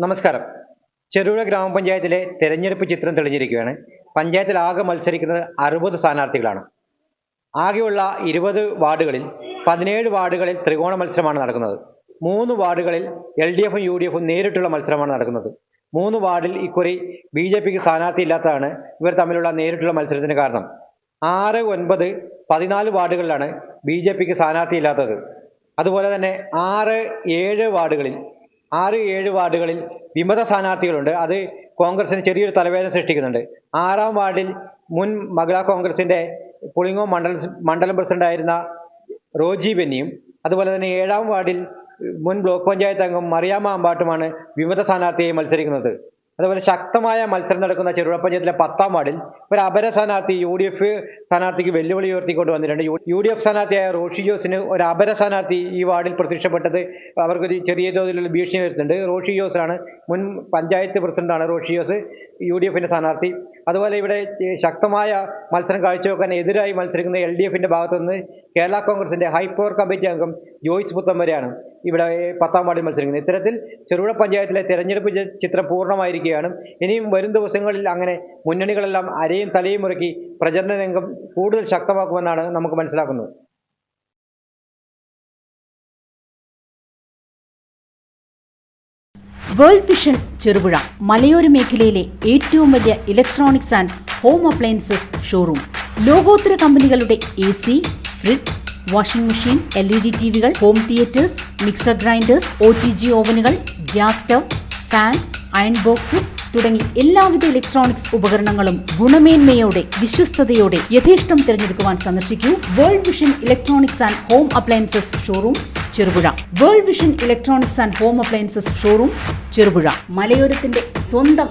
നമസ്കാരം. ചെറുപുഴ ഗ്രാമപഞ്ചായത്തിലെ തെരഞ്ഞെടുപ്പ് ചിത്രം തെളിഞ്ഞിരിക്കുകയാണ്. പഞ്ചായത്തിൽ ആകെ മത്സരിക്കുന്നത് 60 സ്ഥാനാർത്ഥികളാണ്. ആകെയുള്ള 20 വാർഡുകളിൽ 17 വാർഡുകളിൽ ത്രികോണ മത്സരമാണ് നടക്കുന്നത്. 3 വാർഡുകളിൽ LDFും UDFും നേരിട്ടുള്ള മത്സരമാണ് നടക്കുന്നത്. 3 വാർഡിൽ ഇക്കുറി BJPക്ക് സ്ഥാനാർത്ഥി ഇല്ലാത്തതാണ് ഇവർ തമ്മിലുള്ള നേരിട്ടുള്ള മത്സരത്തിന് കാരണം. 6, 9, 14 വാർഡുകളിലാണ് BJPക്ക് സ്ഥാനാർത്ഥി ഇല്ലാത്തത്. അതുപോലെ തന്നെ 6, 7 വാർഡുകളിൽ വിമത സ്ഥാനാർത്ഥികളുണ്ട്. അത് കോൺഗ്രസിന് ചെറിയൊരു തലവേദന സൃഷ്ടിക്കുന്നുണ്ട്. 6-ാം വാർഡിൽ മുൻ മഹിളാ കോൺഗ്രസിന്റെ പുളിങ്ങോ മണ്ഡലം പ്രസിഡന്റായിരുന്ന റോജി ബെന്നിയും അതുപോലെ തന്നെ 7-ാം വാർഡിൽ മുൻ ബ്ലോക്ക് പഞ്ചായത്ത് അംഗം മറിയാമ്മ അമ്പാട്ടുമാണ് വിമത സ്ഥാനാർത്ഥിയായി മത്സരിക്കുന്നത്. അതുപോലെ ശക്തമായ മത്സരം നടക്കുന്ന ചെറുപുഴ പഞ്ചായത്തിലെ 10-ാം വാർഡിൽ ഒരു അപര സ്ഥാനാർത്ഥി UDF സ്ഥാനാർത്ഥിക്ക് വെല്ലുവിളി ഉയർത്തിക്കൊണ്ട് വന്നിട്ടുണ്ട്. UDF സ്ഥാനാർത്ഥിയായ റോഷി ജോസിന് ഒരു അപര സ്ഥാനാർത്ഥി ഈ വാർഡിൽ പ്രത്യക്ഷപ്പെട്ടത് അവർക്കൊരു ചെറിയ തോതിലുള്ള ഭീഷണി വരുത്തുന്നുണ്ട്. റോഷി ജോസാണ്, മുൻ പഞ്ചായത്ത് പ്രസിഡന്റാണ് റോഷി ജോസ്, UDFിന്റെ സ്ഥാനാർത്ഥി. അതുപോലെ ഇവിടെ ശക്തമായ മത്സരം കാഴ്ചവെക്കാൻ എതിരായി മത്സരിക്കുന്ന LDFിന്റെ ഭാഗത്തുനിന്ന് കേരള കോൺഗ്രസിന്റെ ഹൈപ്പവർ കമ്മിറ്റി അംഗം ജോയ്സ് പുത്തമ്പരെയാണ് ഇവിടെ 10-ാം വാർഡിൽ മത്സരിക്കുന്നത്. ഇത്തരത്തിൽ ചെറുപുഴ പഞ്ചായത്തിലെ തെരഞ്ഞെടുപ്പ് ചിത്രം പൂർണ്ണമായിരിക്കുകയാണ്. ഇനിയും വരും ദിവസങ്ങളിൽ അങ്ങനെ മുന്നണികളെല്ലാം അരയും തലയും മുറുക്കി പ്രചരണ രംഗം കൂടുതൽ ശക്തമാക്കുമെന്നാണ് നമുക്ക് മനസ്സിലാക്കുന്നത്. വേൾഡ് വിഷൻ ചെറുപുഴ മലയോര മേഖലയിലെ ഏറ്റവും വലിയ electronics and home appliances showroom. ലോകോത്തര കമ്പനികളുടെ AC, fridge, washing machine, LED TVകൾ, home theatres, mixer grinders, OTG ഓവനുകൾ, gas stove, fan, iron boxes തുടങ്ങി എല്ലാവിധ ഇലക്ട്രോണിക്സ് ഉപകരണങ്ങളും ഗുണമേന്മയോടെ വിശ്വസ്തയോടെ യഥേഷ്ടം തിരഞ്ഞെടുക്കുവാൻ സന്ദർശിക്കൂ world vision electronics and home appliances showroom Cherupuzha. World vision electronics and home appliances showroom Cherupuzha, മലയോരത്തിന്റെ സ്വന്തം